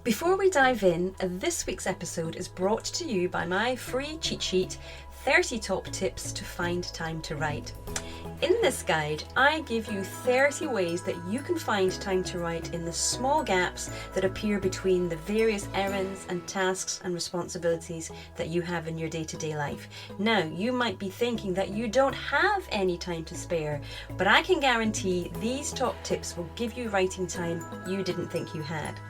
Before we dive in, this week's episode is brought to you by my free cheat sheet, 30 Top Tips to Find Time to Write. In this guide, I give you 30 ways that you can find time to write in the small gaps that appear between the various errands and tasks and responsibilities that you have in your day-to-day life. Now, you might be thinking that you don't have any time to spare, but I can guarantee these top tips will give you writing time you didn't think you had.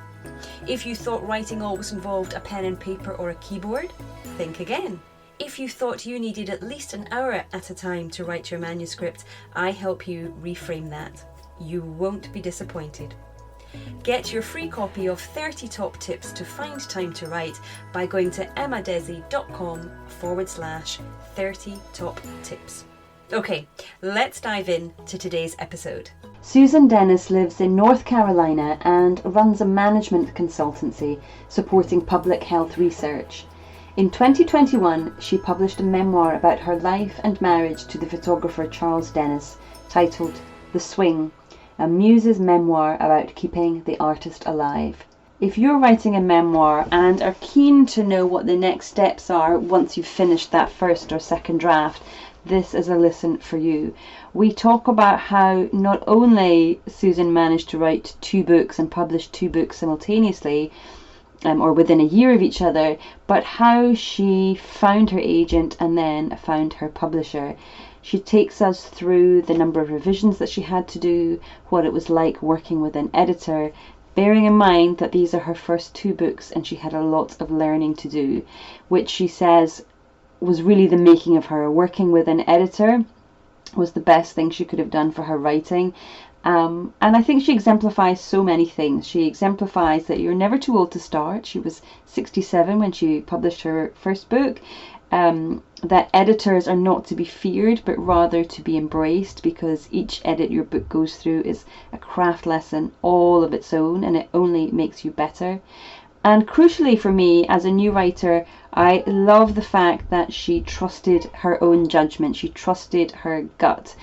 If you thought writing always involved a pen and paper or a keyboard, think again. If you thought you needed at least an hour at a time to write your manuscript, I help you reframe that. You won't be disappointed. Get your free copy of 30 Top Tips to Find Time to Write by going to emmadesi.com/30 top tips. Okay, let's dive in to today's episode. Susan Dennis lives in North Carolina and runs a management consultancy supporting public health research. In 2021, she published a memoir about her life and marriage to the photographer Charles Dennis, titled The Swing, a muse's memoir about keeping the artist alive. If you're writing a memoir and are keen to know what the next steps are once you've finished that first or second draft, this is a listen for you. We talk about how not only Susan managed to write 2 books and publish 2 books simultaneously, or within a year of each other, but how she found her agent and then found her publisher. She takes us through the number of revisions that she had to do, what it was like working with an editor, bearing in mind that these are her first 2 books and she had a lot of learning to do, which she says was really the making of her. Working with an editor was the best thing she could have done for her writing. And I think she exemplifies so many things. She exemplifies that you're never too old to start. She was 67 when she published her first book. That editors are not to be feared, but rather to be embraced, because each edit your book goes through is a craft lesson all of its own, and it only makes you better. And crucially for me, as a new writer, I love the fact that she trusted her own judgment. She trusted her gut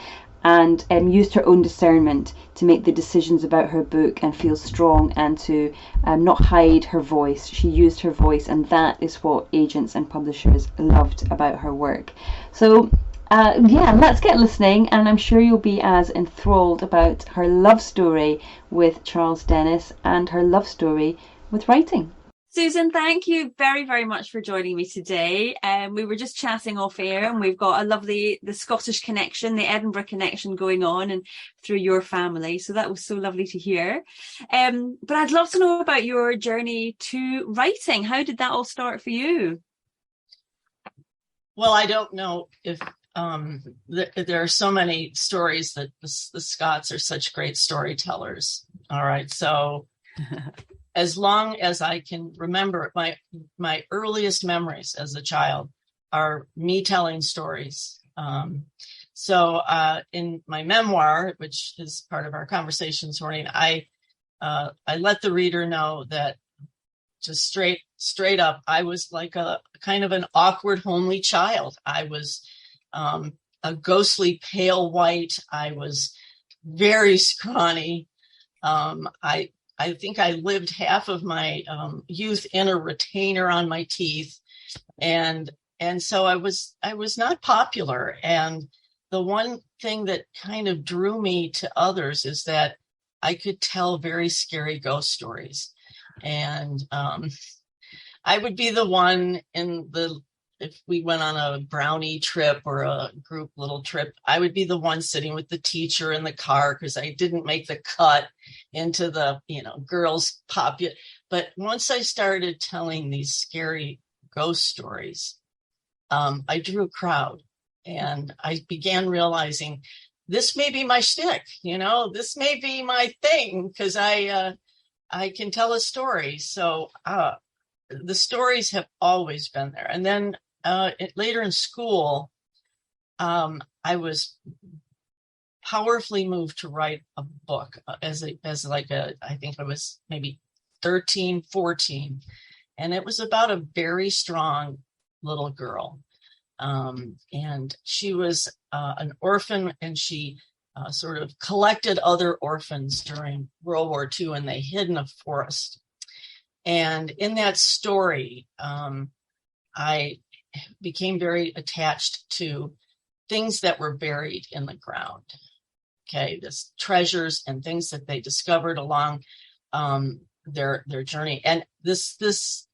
and used her own discernment to make the decisions about her book and feel strong and to not hide her voice. She used her voice, and that is what agents and publishers loved about her work. So let's get listening, and I'm sure you'll be as enthralled about her love story with Charles Dennis and her love story with writing. Susan, thank you very, very much for joining me today. We were just chatting off air, and we've got the Scottish connection, the Edinburgh connection going on, and through your family. So that was so lovely to hear. But I'd love to know about your journey to writing. How did that all start for you? Well, I don't know if there are so many stories that the Scots are such great storytellers. All right, so as long as I can remember, my earliest memories as a child are me telling stories. So in my memoir, which is part of our conversation this morning, I let the reader know that just straight up, I was like a kind of an awkward, homely child. I was a ghostly pale white. I was very scrawny. I think I lived half of my youth in a retainer on my teeth, and so I was not popular. And the one thing that kind of drew me to others is that I could tell very scary ghost stories, and I would be the one if we went on a brownie trip or a group little trip, I would be the one sitting with the teacher in the car because I didn't make the cut into the, girls pop. But once I started telling these scary ghost stories, I drew a crowd, and I began realizing this may be my shtick, this may be my thing, because I can tell a story. So the stories have always been there. And then later in school, I was powerfully moved to write a book I think I was maybe 13, 14. And it was about a very strong little girl. And she was an orphan, and she sort of collected other orphans during World War II, and they hid in a forest. And in that story, I became very attached to things that were buried in the ground. Okay, this treasures and things that they discovered along their journey. And this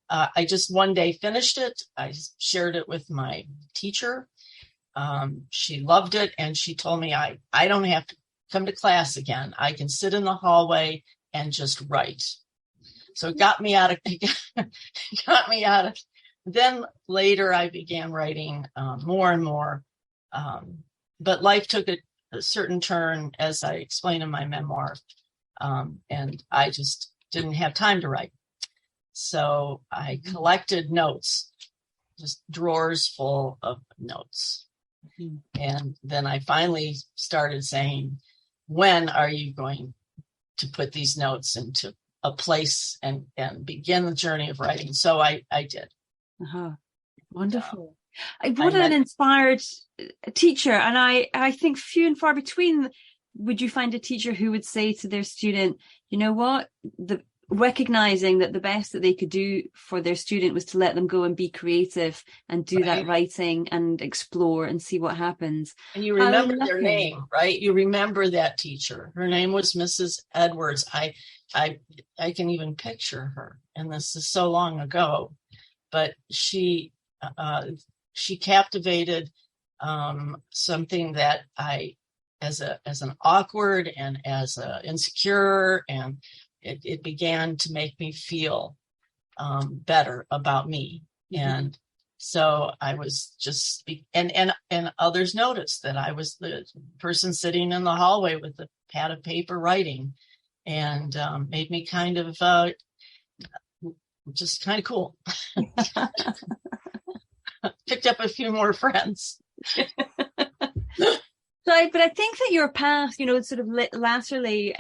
I just one day finished it. I shared it with my teacher. She loved it, and she told me I don't have to come to class again. I can sit in the hallway and just write. So it got me out of then later I began writing more and more. But life took a certain turn, as I explain in my memoir. And I just didn't have time to write. So I collected notes, just drawers full of notes. And then I finally started saying, when are you going to put these notes into a place and begin the journey of writing? So I did. Wonderful. What an inspired teacher. And I think few and far between would you find a teacher who would say to their student, you know what, recognizing that the best that they could do for their student was to let them go and be creative and do that writing and explore and see what happens. And you remember their name, right? You remember that teacher. Her name was Mrs. Edwards. I can even picture her, and this is so long ago, but she captivated something that I, as an awkward and as a insecure, and it began to make me feel better about me. And so I was just, and others noticed that I was the person sitting in the hallway with a pad of paper writing, and made me kind of just kind of cool. Picked up a few more friends. But I think that your path, sort of latterly,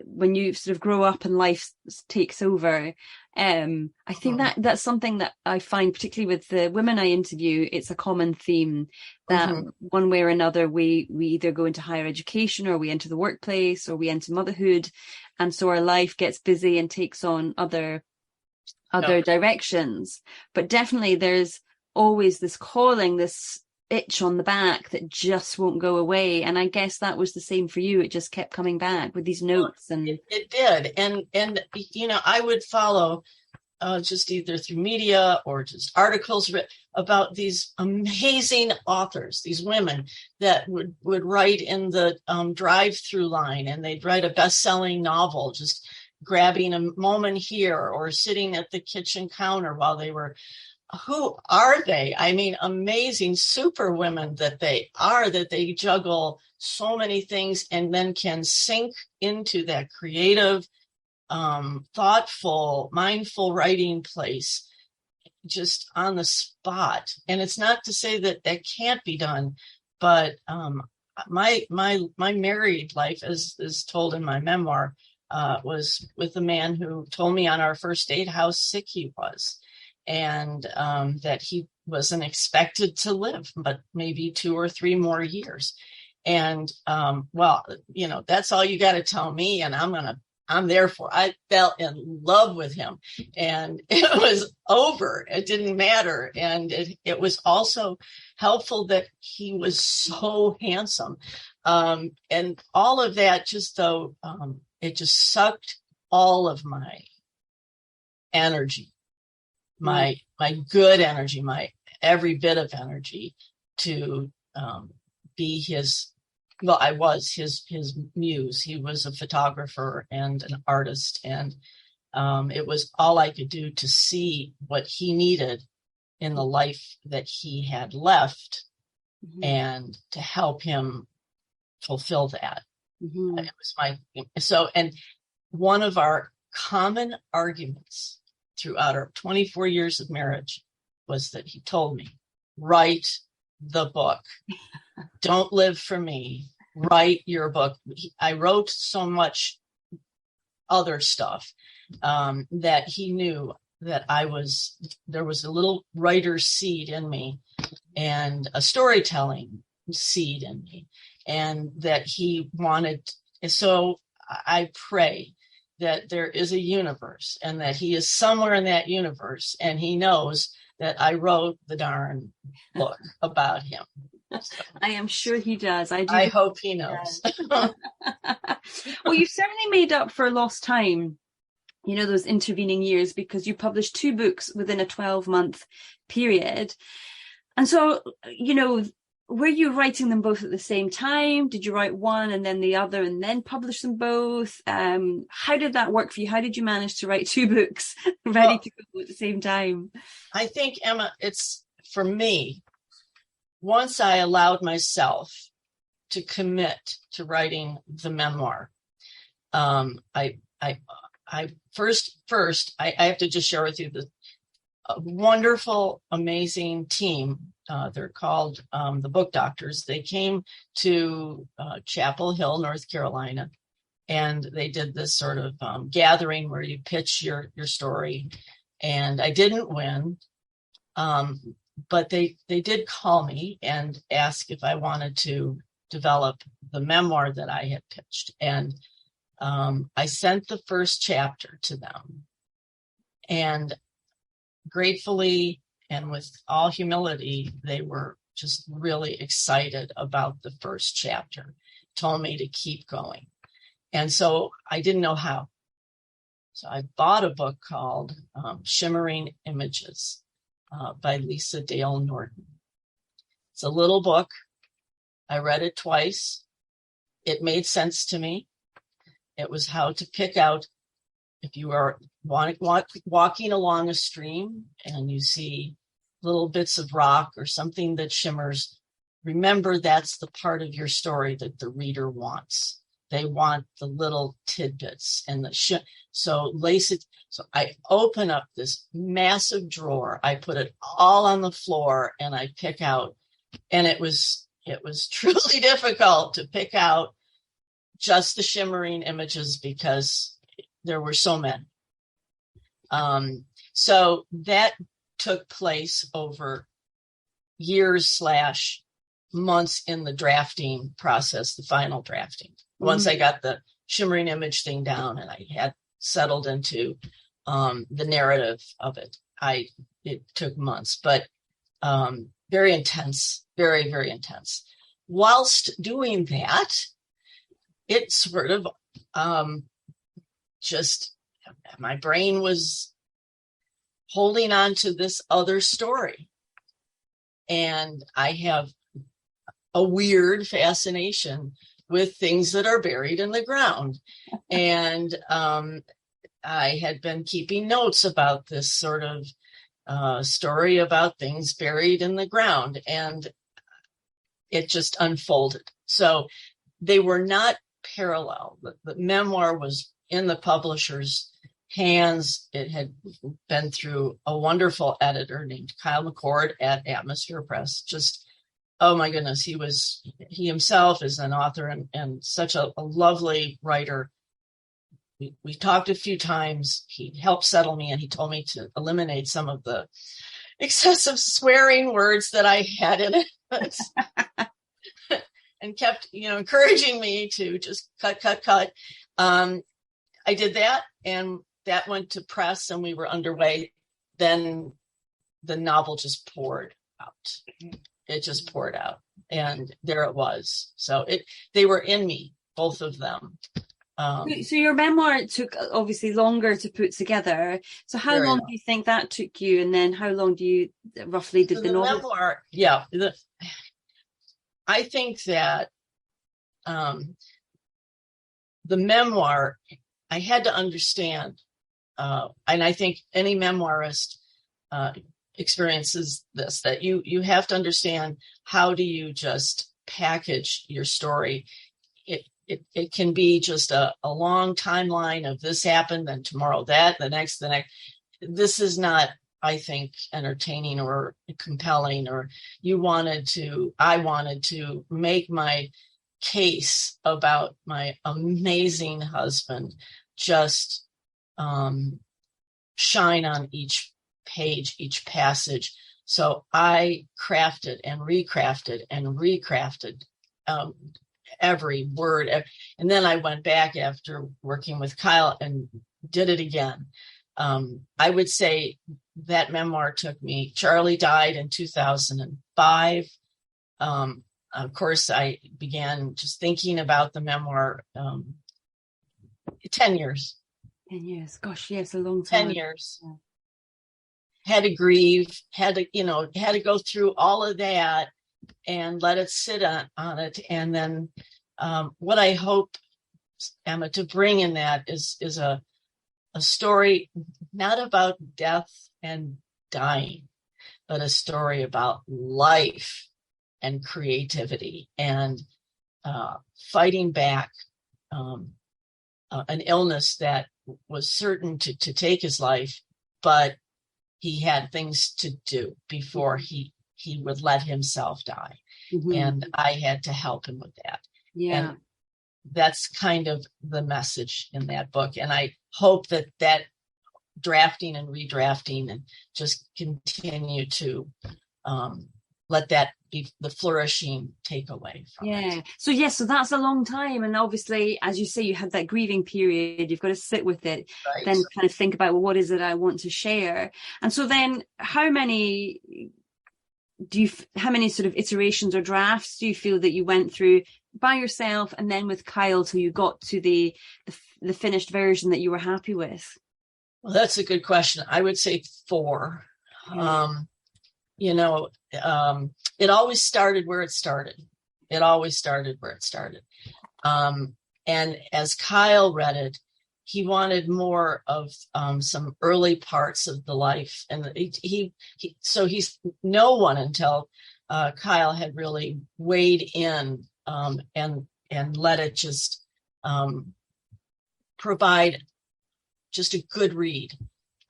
when you sort of grow up and life takes over, I think that's something that I find, particularly with the women I interview, it's a common theme that one way or another, we either go into higher education, or we enter the workplace, or we enter motherhood. And so our life gets busy and takes on other directions. But definitely there's always this calling, this itch on the back that just won't go away. And I guess that was the same for you. It just kept coming back with these notes. And it did. And I would follow just either through media or just articles about these amazing authors, these women that would write in the drive-through line, and they'd write a best-selling novel, just grabbing a moment here or sitting at the kitchen counter while they were. Who are they? I mean, amazing super women that they are, that they juggle so many things and then can sink into that creative, thoughtful, mindful writing place just on the spot. And it's not to say that can't be done, but my married life, as is told in my memoir, was with a man who told me on our first date how sick he was. And that he wasn't expected to live, but maybe 2 or 3 more years. And that's all you got to tell me, and I'm there for. I fell in love with him, and it was over. It didn't matter, and it was also helpful that he was so handsome, and all of that. It just sucked all of my energy. My good energy, my every bit of energy to be his. Well, I was his muse. He was a photographer and an artist, and it was all I could do to see what he needed in the life that he had left, and to help him fulfill that. It was and one of our common arguments throughout our 24 years of marriage was that he told me, write the book. Don't live for me. Write your book. I wrote so much other stuff that he knew that there was a little writer's seed in me and a storytelling seed in me, and that he wanted. So I pray that there is a universe and that he is somewhere in that universe, and he knows that I wrote the darn book about him. So, I am sure he does. I hope he knows. Well, you've certainly made up for lost time, you know, those intervening years, because you published 2 books within a 12-month period. And so, you know, were you writing them both at the same time? Did you write one and then the other and then publish them both? How did that work for you? How did you manage to write 2 books ready to go at the same time? I think, Emma, it's for me, once I allowed myself to commit to writing the memoir, I have to just share with you the wonderful, amazing team. They're called the Book Doctors. They came to Chapel Hill, North Carolina, and they did this sort of gathering where you pitch your story. And I didn't win, but they did call me and ask if I wanted to develop the memoir that I had pitched. And I sent the first chapter to them, and gratefully and with all humility, they were just really excited about the first chapter, told me to keep going. And so I didn't know how. So I bought a book called Shimmering Images by Lisa Dale Norton. It's a little book. I read it twice. It made sense to me. It was how to pick out, if you are walking along a stream and you see little bits of rock or something that shimmers, remember that's the part of your story that the reader wants. They want the little tidbits and the so lace it. So I open up this massive drawer. I put it all on the floor and I pick out, and it was truly difficult to pick out just the shimmering images because there were so many. So that took place over years / months in the drafting process, the final drafting. Once I got the shimmering image thing down and I had settled into the narrative of it, it took months, but very intense, very, very intense. Whilst doing that, it sort of just, my brain was holding on to this other story. And I have a weird fascination with things that are buried in the ground. And I had been keeping notes about this sort of story about things buried in the ground, and it just unfolded. So they were not parallel. The memoir was in the publisher's hands. It had been through a wonderful editor named Kyle McCord at Atmosphere Press. Just, oh my goodness, he himself is an author and such a lovely writer. We talked a few times. He helped settle me, and he told me to eliminate some of the excessive swearing words that I had in it. And kept, encouraging me to just cut. I did that, and that went to press, and we were underway. Then the novel just poured out. It just poured out, and there it was. So they were in me, both of them. So your memoir took obviously longer to put together. So how long do you think that took you? And then how long do you roughly did the novel? Memoir, I think that the memoir, I had to understand, and I think any memoirist experiences this, that you have to understand, how do you just package your story? It can be just a long timeline of this happened, then tomorrow that, the next. This is not, I think, entertaining or compelling, or I wanted to make my case about my amazing husband just shine on each page, each passage. So I crafted and recrafted every word. And then I went back after working with Kyle and did it again. I would say that memoir took me, Charlie died in 2005. Of course, I began just thinking about the memoir 10 years. 10 years. Gosh, yes, a long time. 10 years. Yeah. Had to grieve, had to go through all of that and let it sit on it. And then what I hope, Emma, to bring in that is a story not about death and dying, but a story about life and creativity and fighting back an illness that was certain to take his life, but he had things to do before he would let himself die. Mm-hmm. And I had to help him with that. Yeah. And that's kind of the message in that book. And I hope that drafting and redrafting and just continue to let that be the flourishing takeaway from it. So that's a long time. And obviously, as you say, you had that grieving period. You've got to sit with it, right. Then kind of think about, well, what is it I want to share? And so then how many sort of iterations or drafts do you feel that you went through by yourself and then with Kyle till you got to the finished version that you were happy with? Well, that's a good question. I would say 4. It always started where it started. And as Kyle read it, he wanted more of some early parts of the life. And he's no one until Kyle had really weighed in and let it just provide just a good read.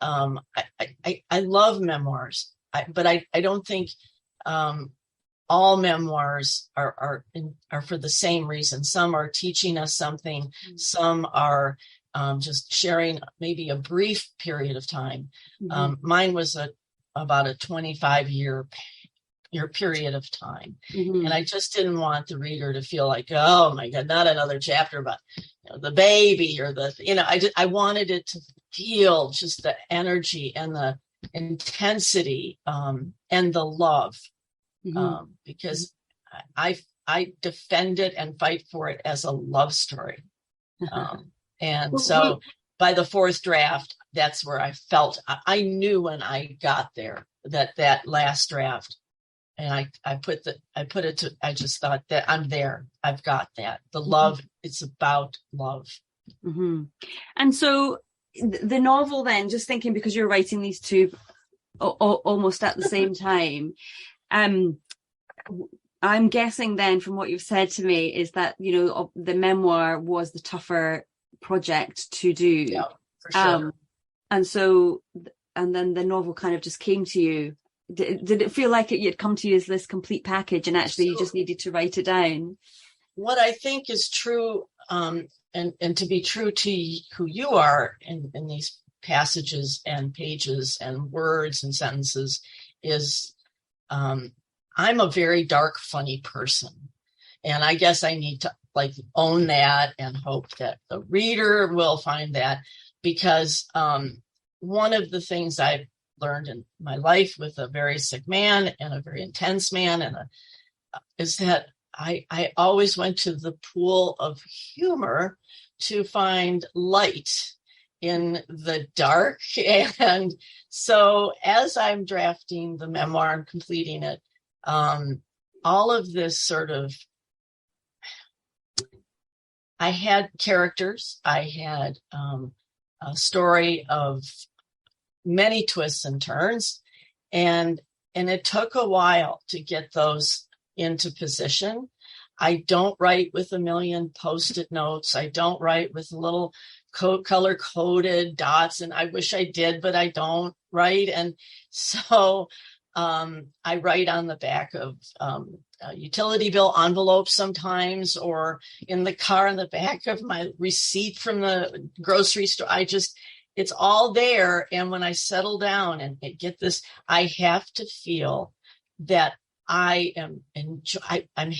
I love memoirs, but I don't think all memoirs are for the same reason. Some are teaching us something. Mm-hmm. Some are just sharing maybe a brief period of time. Mm-hmm. Mine was about a 25-year period of time. Mm-hmm. And I just didn't want the reader to feel like, oh my God, not another chapter about the baby or I wanted it to feel just the energy and the intensity and the love. Mm-hmm. Because I defend it and fight for it as a love story. And so by the 4th draft, that's where I felt, I knew when I got there that last draft, and I just thought that I'm there. I've got that. The love, it's about love. Mm-hmm. And so the novel then, just thinking, because you're writing these two almost at the same time, I'm guessing then from what you've said to me is that, the memoir was the tougher project to do. Yeah, for sure. And then the novel kind of just came to you. Did it feel like it had come to you as this complete package and actually you just needed to write it down? What I think is true, and to be true to who you are in these passages and pages and words and sentences is I'm a very dark, funny person. And I guess I need to own that and hope that the reader will find that, because one of the things I've learned in my life with a very sick man and a very intense man is that I always went to the pool of humor to find light in the dark. And so as I'm drafting the memoir and completing it, all of this sort of, I had characters, I had a story of many twists and turns, and it took a while to get those into position. I don't write with a million Post-it notes. I don't write with little color-coded dots, and I wish I did, but I don't write. And so I write on the back of utility bill envelopes sometimes, or in the car in the back of my receipt from the grocery store. It's all there. And when I settle down and get this, I have to feel that I'm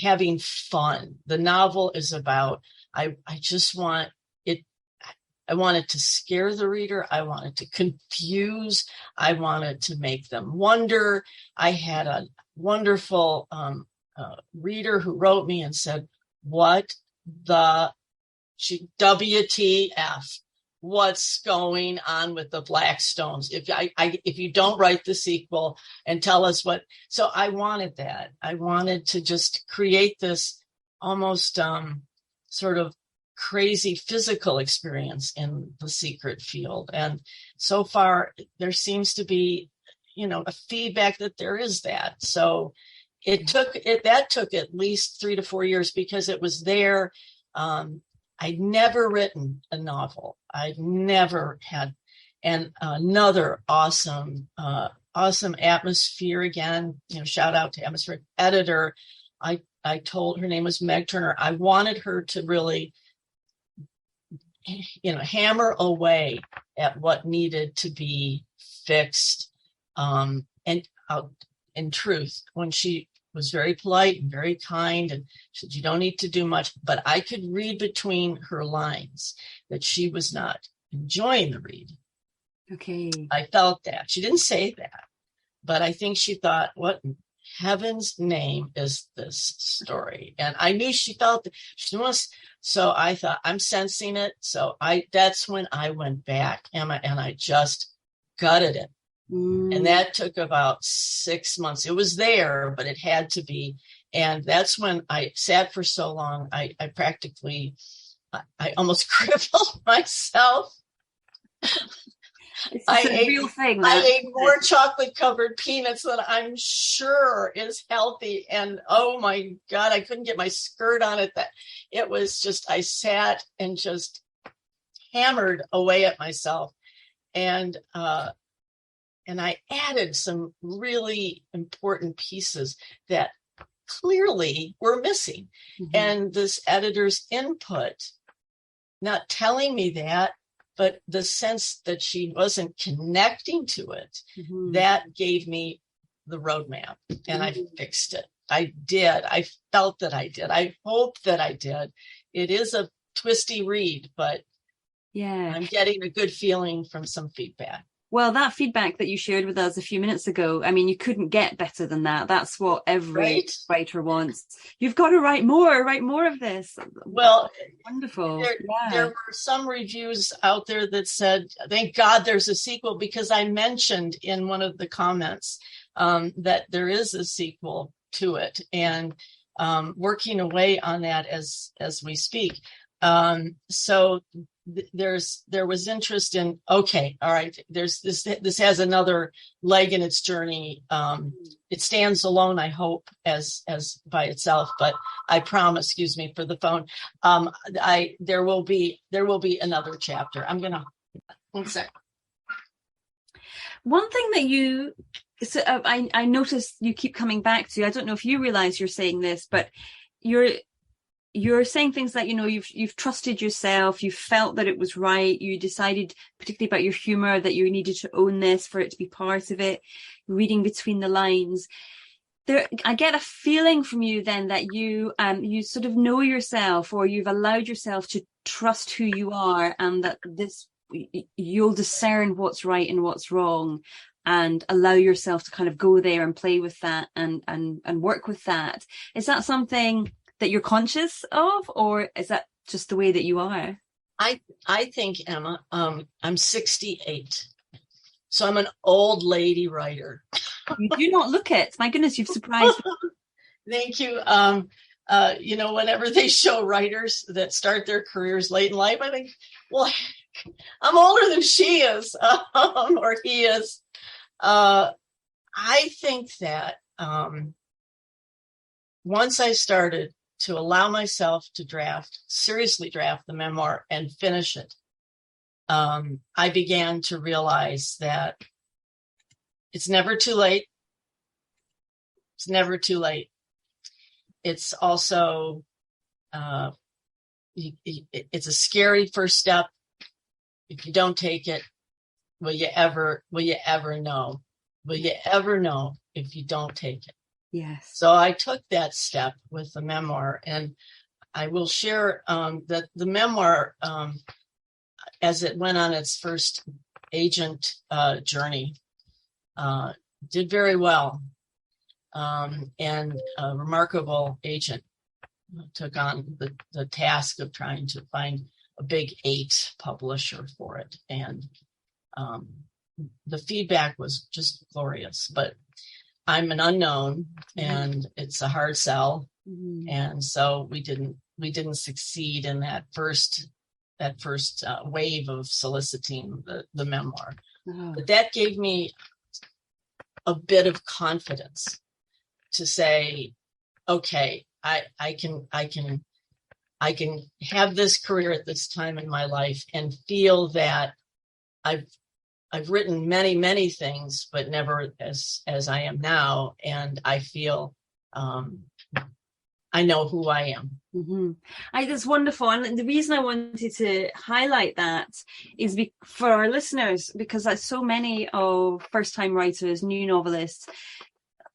having fun. The novel is about, I just want it. I want it to scare the reader. I want it to confuse. I want it to make them wonder. I had a wonderful reader who wrote me and said, what the WTF? What's going on with the Blackstones? If you don't write the sequel and tell us what, so I wanted that. I wanted to just create this almost sort of crazy physical experience in the secret field. And so far there seems to be, a feedback that there is that. So that took at least 3 to 4 years because it was there. I'd never written a novel. I'd never had, and another awesome atmosphere again, shout out to atmospheric editor. I told, her name was Meg Turner. I wanted her to really, hammer away at what needed to be fixed. And in truth, when she was very polite and very kind and said, you don't need to do much, but I could read between her lines that she was not enjoying the read. Okay. I felt that. She didn't say that, but I think she thought, what in heaven's name is this story? And I knew she felt that she must. So I thought, I'm sensing it. So that's when I went back, Emma, and I just gutted it. And that took about 6 months. It was there, but it had to be. And that's when I sat for so long. I almost crippled myself. It's a real thing. I ate more chocolate covered peanuts than I'm sure is healthy. And oh my God, I couldn't get my skirt on it. That it was just, I sat and just hammered away at myself. And I added some really important pieces that clearly were missing. Mm-hmm. And this editor's input, not telling me that, but the sense that she wasn't connecting to it, mm-hmm. that gave me the roadmap, and mm-hmm. I fixed it. I did. I felt that I did. I hope that I did. It is a twisty read, but yeah, I'm getting a good feeling from some feedback. Well, that feedback that you shared with us a few minutes ago, I mean, you couldn't get better than that. That's what every writer wants. You've got to write more of this. Well, wonderful. There were some reviews out there that said, thank God there's a sequel, because I mentioned in one of the comments that there is a sequel to it, and working away on that as we speak. So there was interest in, okay, all right, there's this has another leg in its journey. It stands alone, I hope, as by itself, but I promise, excuse me for the phone, there will be another chapter. I'm gonna, one sec. One thing that I noticed you keep coming back to, I don't know if you realize you're saying this, but you're saying things like, you've trusted yourself, you felt that it was right, you decided, particularly about your humor, that you needed to own this for it to be part of it, reading between the lines. I get a feeling from you then that you sort of know yourself, or you've allowed yourself to trust who you are, and that you'll discern what's right and what's wrong, and allow yourself to kind of go there and play with that and work with that. Is that something that you're conscious of, or is that just the way that you are? I think, Emma, I'm 68, so I'm an old lady writer. You do not look it. My goodness, you've surprised me. Thank you. Whenever they show writers that start their careers late in life, I think, well, I'm older than she is, or he is. I think that once I started to allow myself to seriously draft the memoir and finish it, I began to realize that it's never too late. It's never too late. It's also, it's a scary first step. If you don't take it, will you ever know? Will you ever know if you don't take it? Yes. So I took that step with the memoir, and I will share that the memoir, as it went on its first agent journey, did very well. And a remarkable agent took on the task of trying to find a big 8 publisher for it. And the feedback was just glorious. But I'm an unknown, and it's a hard sell. And so we didn't succeed in that first wave of soliciting the memoir. But that gave me a bit of confidence to say, okay, I can have this career at this time in my life and feel that I've written many, many things, but never as I am now. And I feel I know who I am. That's wonderful. And the reason I wanted to highlight that is for our listeners, because so many of first-time writers, new novelists,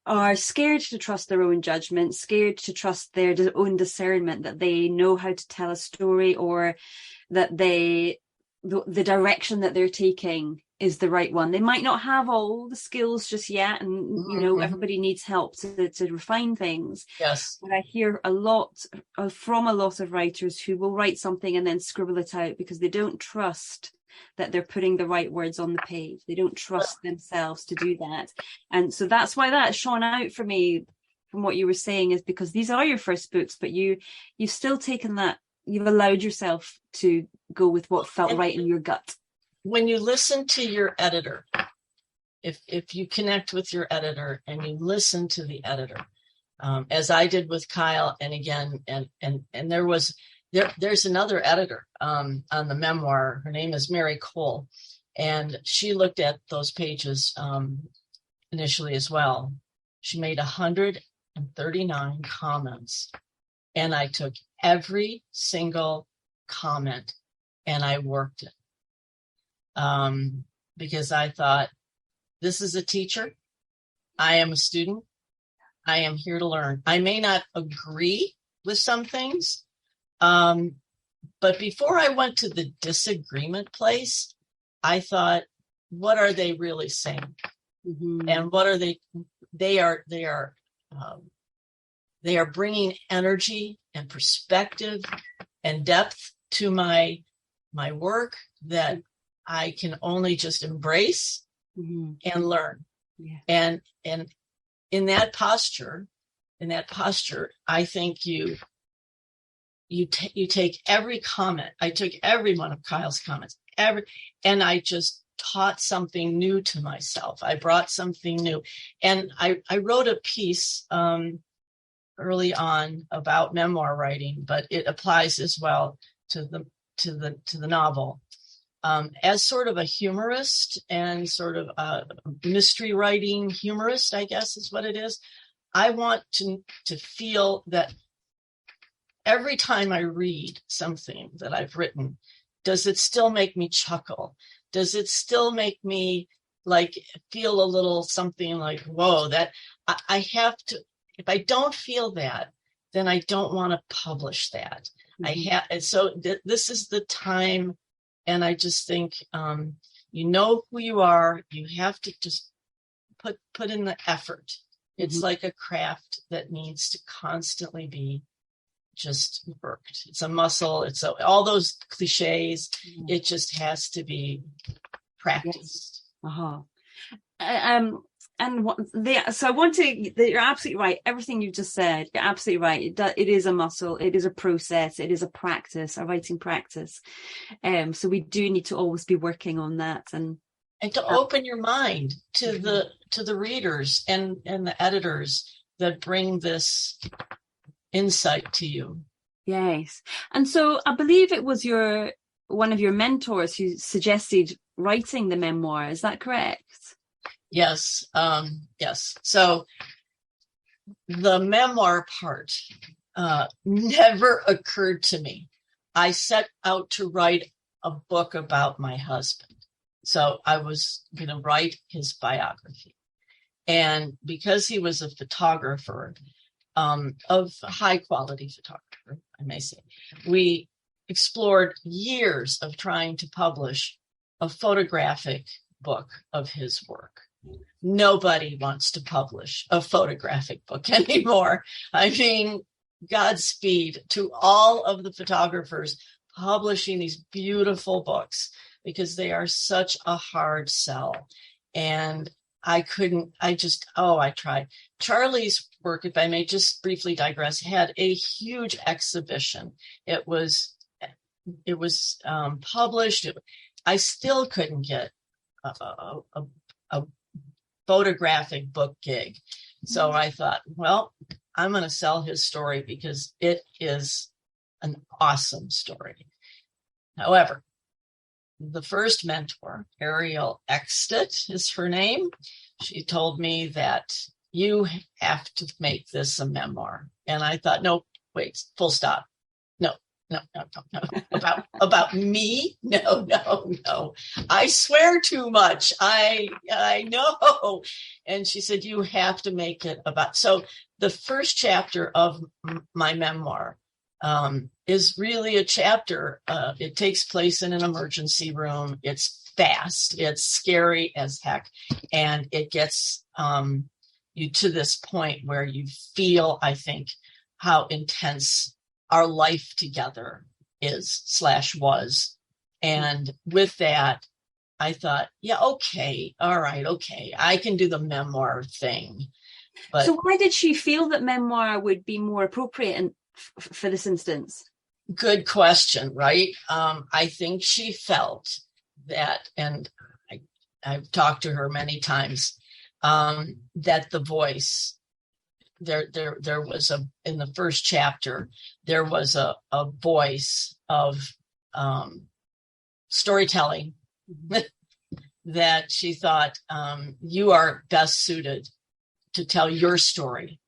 are scared to trust their own judgment, scared to trust their own discernment, that they know how to tell a story, or that the direction that they're taking is the right one. They might not have all the skills just yet, and everybody needs help to refine things. Yes. But I hear a lot from a lot of writers who will write something and then scribble it out because they don't trust that they're putting the right words on the page. They don't trust themselves to do that. And so that's why that shone out for me from what you were saying, is because these are your first books, but you've still taken that, you've allowed yourself to go with what felt right in your gut. When you listen to your editor, if you connect with your editor and you listen to the editor, as I did with Kyle, and again, and there's another editor on the memoir. Her name is Mary Cole, and she looked at those pages initially as well. She made 139 comments, and I took every single comment and I worked it. Because I thought, this is a teacher. I am a student. I am here to learn. I may not agree with some things, but before I went to the disagreement place, I thought, what are they really saying? And what are they? They are bringing energy and perspective and depth to my work that I can only just embrace and learn. Yeah. And in that posture, I think you take every comment. I took every one of Kyle's comments, and I just taught something new to myself. I brought something new, and I wrote a piece early on about memoir writing, but it applies as well to the novel. As sort of a humorist and sort of a mystery writing humorist, I guess is what it is. I want to feel that every time I read something that I've written, does it still make me chuckle? Does it still make me feel a little something like, whoa, that I have to, if I don't feel that, then I don't want to publish that. This is the time. And I just think, you know who you are. You have to just put in the effort. It's like a craft that needs to constantly be just worked. It's a muscle. It's all those cliches. It just has to be practiced. So I want to, you're absolutely right. Everything you've just said, you're absolutely right. It is a muscle. It is a process. It is a practice, a writing practice. So we do need to always be working on that, and to open your mind to the readers and the editors that bring this insight to you. Yes. And so I believe it was one of your mentors who suggested writing the memoir. Is that correct? Yes. Yes. So the memoir part never occurred to me. I set out to write a book about my husband. So I was going to write his biography. And because he was a photographer, of high quality photographer, I may say, we explored years of trying to publish a photographic book of his work. Nobody wants to publish a photographic book anymore. I mean, Godspeed to all of the photographers publishing these beautiful books, because they are such a hard sell. And I tried. Charlie's work, if I may just briefly digress, had a huge exhibition. It was published. I still couldn't get a photographic book gig. So I thought, well, I'm going to sell his story because it is an awesome story. However, the first mentor, Ariel Exted is her name. She told me that you have to make this a memoir. And I thought, no, wait, full stop. No. About me? No. I swear too much. I know. And she said, you have to make it about. So the first chapter of my memoir is really a chapter. It takes place in an emergency room. It's fast. It's scary as heck. And it gets you to this point where you feel, I think, how intense our life together was. And with that, I thought, yeah, okay, all right, okay, I can do the memoir thing. But so why did she feel that memoir would be more appropriate for this instance? Good question, right? I think she felt that, and I've talked to her many times, that the voice, there was in the first chapter, there was a voice of storytelling that she thought, you are best suited to tell your story.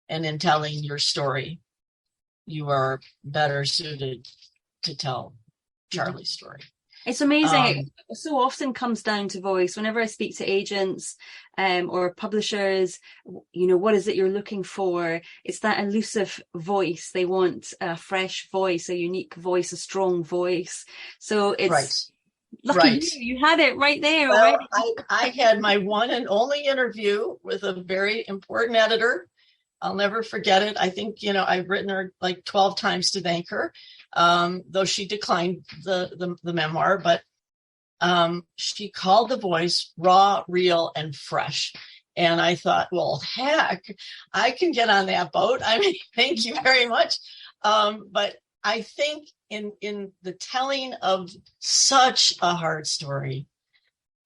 And in telling your story, you are better suited to tell Charlie's story. It's amazing. It so often comes down to voice. Whenever I speak to agents or publishers, what is it you're looking for? It's that elusive voice. They want a fresh voice, a unique voice, a strong voice. So it's right. Lucky you had it right there. Well, I had my one and only interview with a very important editor. I'll never forget it. I think, I've written her like 12 times to thank her, though she declined the memoir, but she called the voice raw, real, and fresh. And I thought, well, heck, I can get on that boat. I mean, thank you very much. But I think in the telling of such a hard story,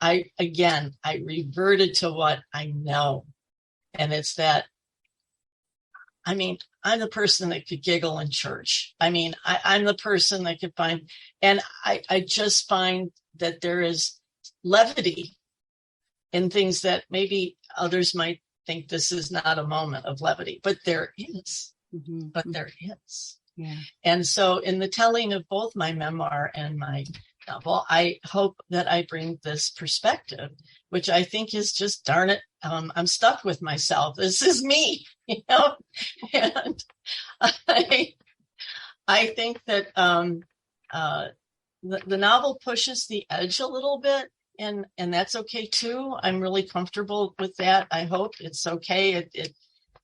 I reverted to what I know. And it's that, I mean, I'm the person that could giggle in church. I mean, I'm the person that could find, and I just find that there is levity in things that maybe others might think this is not a moment of levity, but there is. Mm-hmm. But there is. Yeah. And so in the telling of both my memoir and my novel, I hope that I bring this perspective, which I think is just, darn it, I'm stuck with myself. This is me, and I think that the novel pushes the edge a little bit, and that's okay too. I'm really comfortable with that. I hope it's okay. It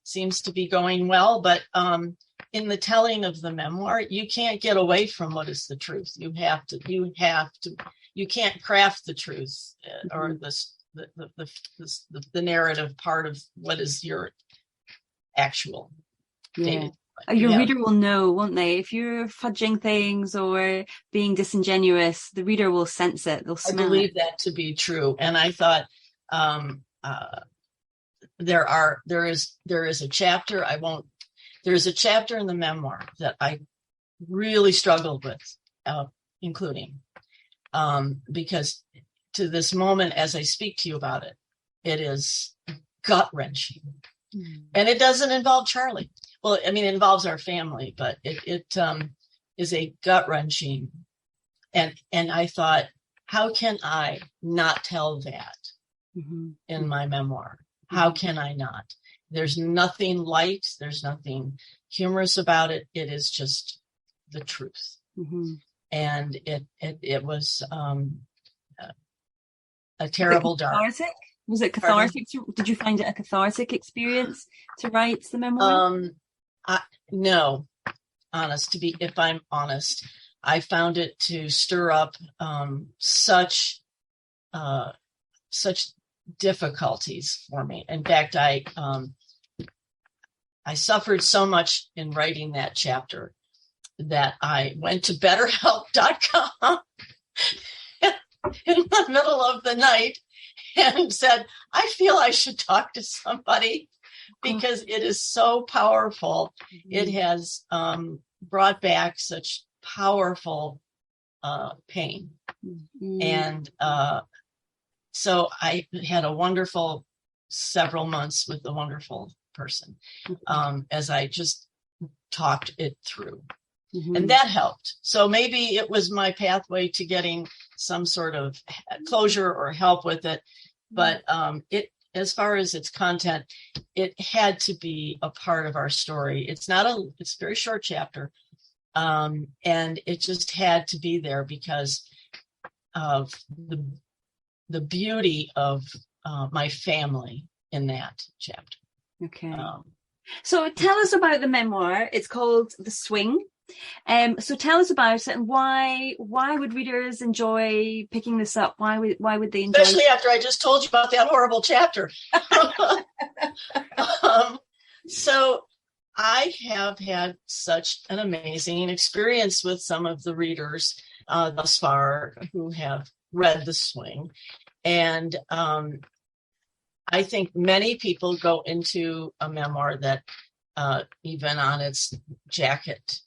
seems to be going well, but in the telling of the memoir, you can't get away from what is the truth. You can't craft the truth or the narrative part of what is your actual dated. Your reader will know, won't they? If you're fudging things or being disingenuous, the reader will sense it. They'll smell it. I believe that to be true. And I thought there is a chapter there's a chapter in the memoir that I really struggled with including because to this moment, as I speak to you about it, it is gut-wrenching. Mm. And it doesn't involve Charlie. Well, I mean, it involves our family, but it is a gut-wrenching. And I thought, how can I not tell that in my memoir? How can I not? There's nothing light. There's nothing humorous about it. It is just the truth. And it was a terrible dark. Was it cathartic? Did you find it a cathartic experience to write the memoir? No, if I'm honest, I found it to stir up such difficulties for me. In fact, I suffered so much in writing that chapter that I went to betterhelp.com in the middle of the night and said, I feel I should talk to somebody because it is so powerful. It has brought back such powerful pain. And so I had a wonderful several months with a wonderful person as I just talked it through. And that helped. So maybe it was my pathway to getting some sort of closure or help with it. But as far as its content, it had to be a part of our story. It's a very short chapter. And it just had to be there because of the beauty of my family in that chapter. Okay. So tell us about the memoir. It's called The Swing. So tell us about it and why would readers enjoy picking this up? Why would they enjoy Especially after I just told you about that horrible chapter. So I have had such an amazing experience with some of the readers thus far who have read The Swing. And I think many people go into a memoir that even on its jacket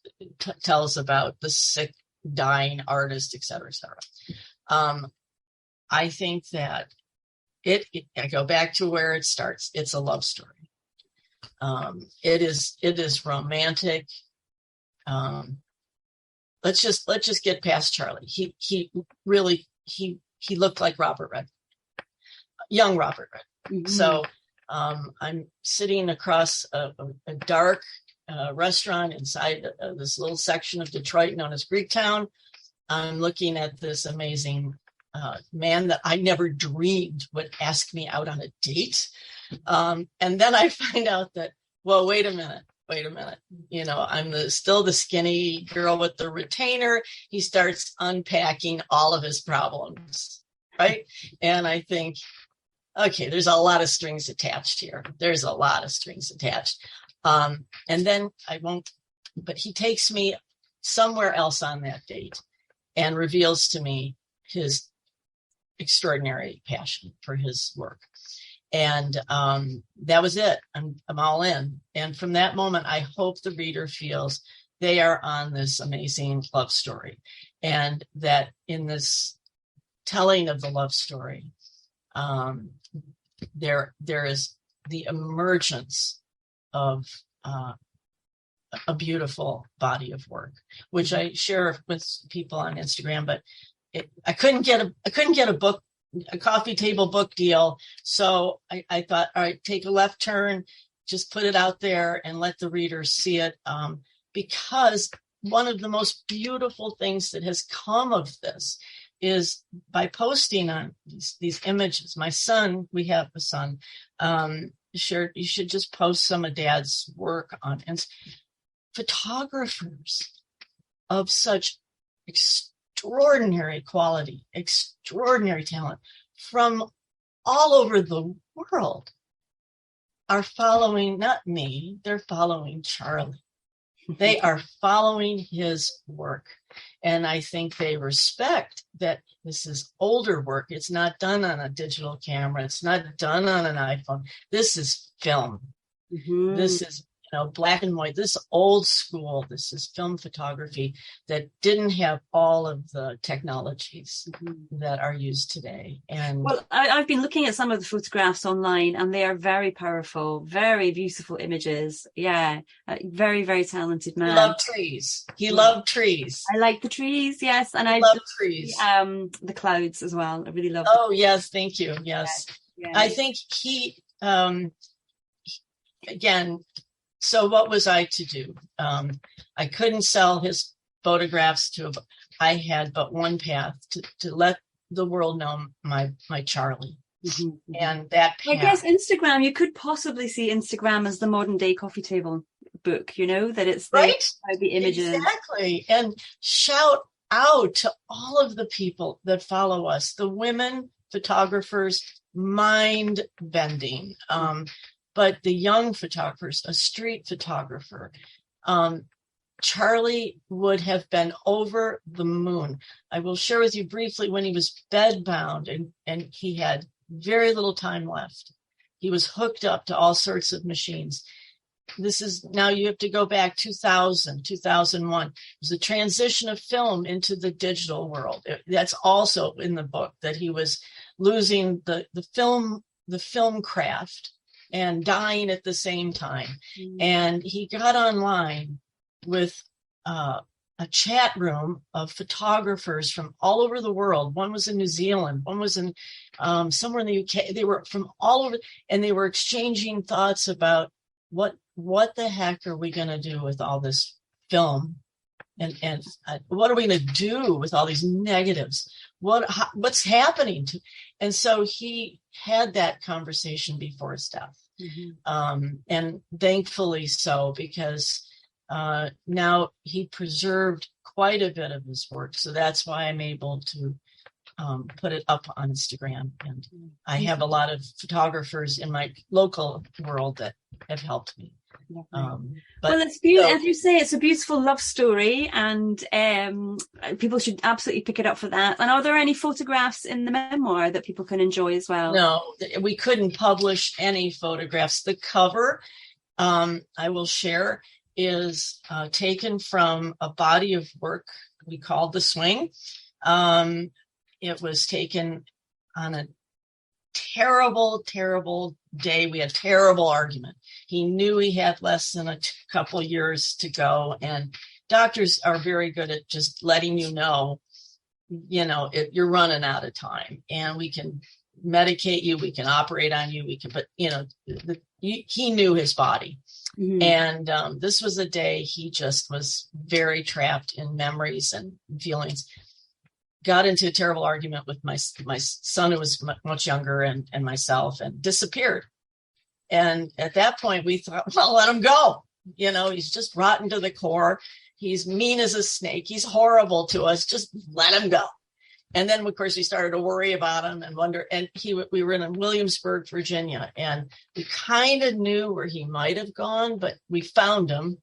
tells about the sick, dying artist, et cetera, et cetera. I think that I go back to where it starts. It's a love story. It is romantic. Let's just get past Charlie. He looked like Robert Redford, young Robert Redford. So I'm sitting across a dark restaurant inside this little section of Detroit known as Greektown. I'm looking at this amazing man that I never dreamed would ask me out on a date. And then I find out that, well, wait a minute. You know, I'm still the skinny girl with the retainer. He starts unpacking all of his problems, right? And I think, okay, there's a lot of strings attached here. And then but he takes me somewhere else on that date and reveals to me his extraordinary passion for his work. And that was it. I'm all in. And from that moment, I hope the reader feels they are on this amazing love story. And that in this telling of the love story, there is the emergence of a beautiful body of work, which I share with people on Instagram. But I couldn't get a coffee table book deal, so I thought, all right, take a left turn, just put it out there and let the readers see it, because one of the most beautiful things that has come of this is by posting on these images. My son, we have a son, shared, you should just post some of Dad's work on it. Photographers of such extraordinary quality, extraordinary talent from all over the world are following, not me, they're following Charlie. They are following his work. And I think they respect that this is older work. It's not done on a digital camera. It's not done on an iPhone. This is film. This is, black and white. This is old school. This is film photography that didn't have all of the technologies that are used today. And well, I've been looking at some of the photographs online, and they are very powerful, very beautiful images. Yeah, very, very talented man. He loved trees. He loved trees. I like the trees, yes, and I love trees. The clouds as well. I really love. Oh yes, thank you. Yes, yeah. I think again, so what was I to do? I couldn't sell his photographs I had but one path to let the world know my Charlie. Mm-hmm. And that path. I guess Instagram, you could possibly see Instagram as the modern day coffee table book, that it's the images. Exactly. And shout out to all of the people that follow us, the women photographers, mind bending, but the young photographers, a street photographer. Charlie would have been over the moon. I will share with you briefly when he was bedbound and he had very little time left. He was hooked up to all sorts of machines. This is now you have to go back 2000, 2001. It was a transition of film into the digital world. That's also in the book, that he was losing the film craft and dying at the same time. Mm-hmm. And he got online with a chat room of photographers from all over the world. One was in New Zealand, one was in somewhere in the UK. They were from all over, and they were exchanging thoughts about what the heck are we going to do with all this film, and what are we going to do with all these negatives? What's happening to? And so he had that conversation before his death, mm-hmm. And thankfully so, because now he preserved quite a bit of his work. So that's why I'm able to put it up on Instagram. And I have a lot of photographers in my local world that have helped me. Well, it's beautiful. As you say, it's a beautiful love story, and people should absolutely pick it up for that. And are there any photographs in the memoir that people can enjoy as well? No, we couldn't publish any photographs. The cover, I will share, is taken from a body of work we called The Swing. It was taken on a terrible, terrible day. We had a terrible argument. He knew he had less than a couple years to go. And doctors are very good at just letting you know, you're running out of time, and we can medicate you. We can operate on you. But he knew his body. Mm-hmm. And this was a day he just was very trapped in memories and feelings. Got into a terrible argument with my son, who was much younger, and myself, and disappeared. And at that point, we thought, well, let him go. He's just rotten to the core. He's mean as a snake. He's horrible to us. Just let him go. And then, of course, we started to worry about him and wonder. And we were in Williamsburg, Virginia, and we kind of knew where he might have gone, but we found him.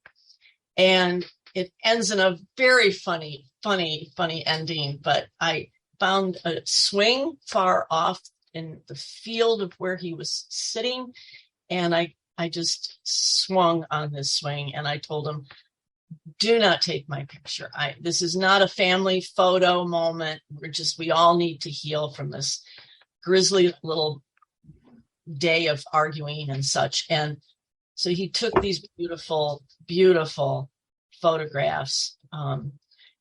And it ends in a very funny ending. But I found a swing far off in the field of where he was sitting. And I just swung on this swing, and I told him, do not take my picture. This is not a family photo moment. We all need to heal from this grisly little day of arguing and such. And so he took these beautiful, beautiful photographs. And,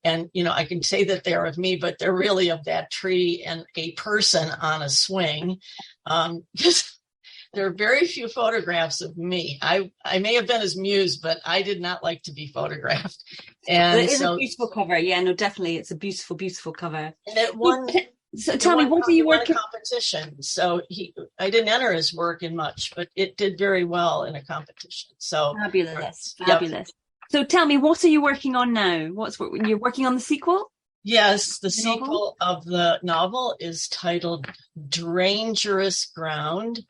I can say that they're of me, but they're really of that tree and a person on a swing. There are very few photographs of me. I may have been his muse, but I did not like to be photographed. And it is a beautiful cover. Yeah, no, definitely. It's a beautiful, beautiful cover. And it won. So tell me, what do you work in? Competition. So I didn't enter his work in much, but it did very well in a competition. So fabulous. Yep. So tell me, what are you working on now? You're working on the sequel? Yes, the sequel of the novel is titled Dangerous Ground.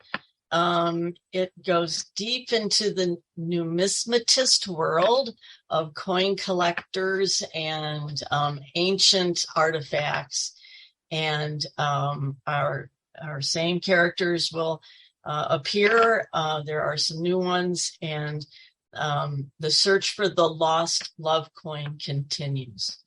It goes deep into the numismatist world of coin collectors and ancient artifacts. And our same characters will appear. There are some new ones, and the search for the lost love coin continues.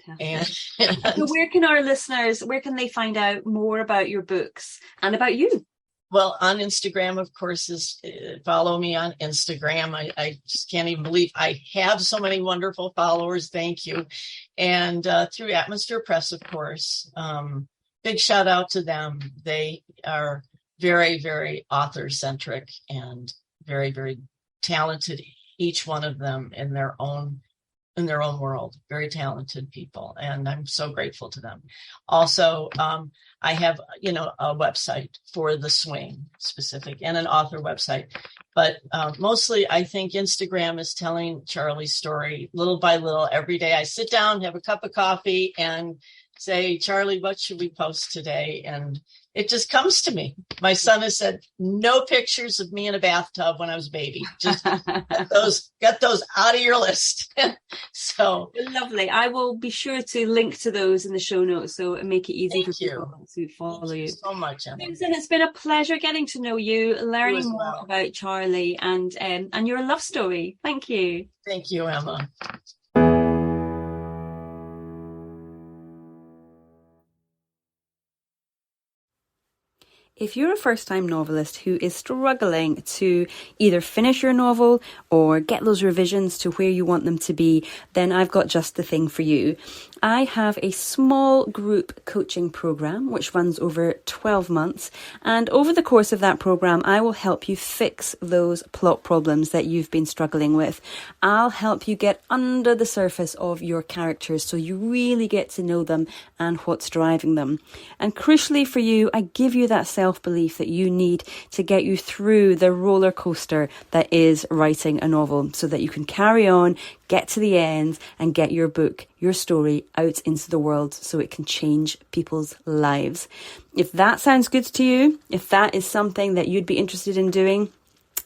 Fantastic. So where can they find out more about your books and about you? Well, on Instagram, of course, follow me on Instagram. I just can't even believe I have so many wonderful followers. Thank you. And through Atmosphere Press, of course. Big shout out to them. They are very, very author-centric and very, very talented, each one of them in their own world, very talented people. And I'm so grateful to them. Also, I have, a website for the swing specific and an author website, but mostly I think Instagram is telling Charlie's story little by little. Every day I sit down, have a cup of coffee and say, Charlie, what should we post today? And it just comes to me. My son has said, no pictures of me in a bathtub when I was a baby. Just get those out of your list. So lovely. I will be sure to link to those in the show notes, so it make it easy for people to follow you. So much, Emma. Susan, it's been a pleasure getting to know you, learning more about Charlie and your love story. Thank you. Thank you, Emma. If you're a first-time novelist who is struggling to either finish your novel or get those revisions to where you want them to be, then I've got just the thing for you. I have a small group coaching program which runs over 12 months, and over the course of that program I will help you fix those plot problems that you've been struggling with. I'll help you get under the surface of your characters so you really get to know them and what's driving them. And crucially for you, I give you that self-belief that you need to get you through the roller coaster that is writing a novel, so that you can carry on, get to the end and get your book, your story out into the world so it can change people's lives. If that sounds good to you, if that is something that you'd be interested in doing,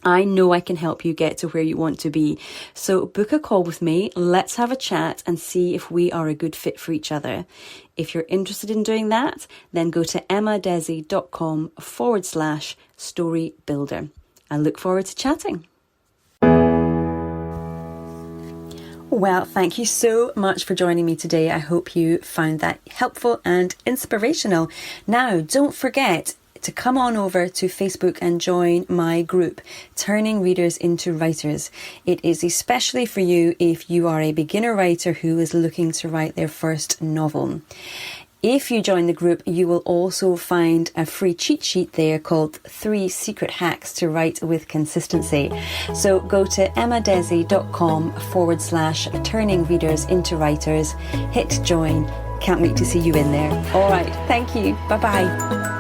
I know I can help you get to where you want to be. So book a call with me. Let's have a chat and see if we are a good fit for each other. If you're interested in doing that, then go to emmadesi.com/story builder. I look forward to chatting. Well, thank you so much for joining me today. I hope you found that helpful and inspirational. Now, don't forget to come on over to Facebook and join my group, Turning Readers into Writers. It is especially for you if you are a beginner writer who is looking to write their first novel. If you join the group, you will also find a free cheat sheet there called 3 Secret Hacks to Write with Consistency. So go to emmadesi.com/turning readers into writers, hit join. Can't wait to see you in there. All right. Thank you. Bye-bye.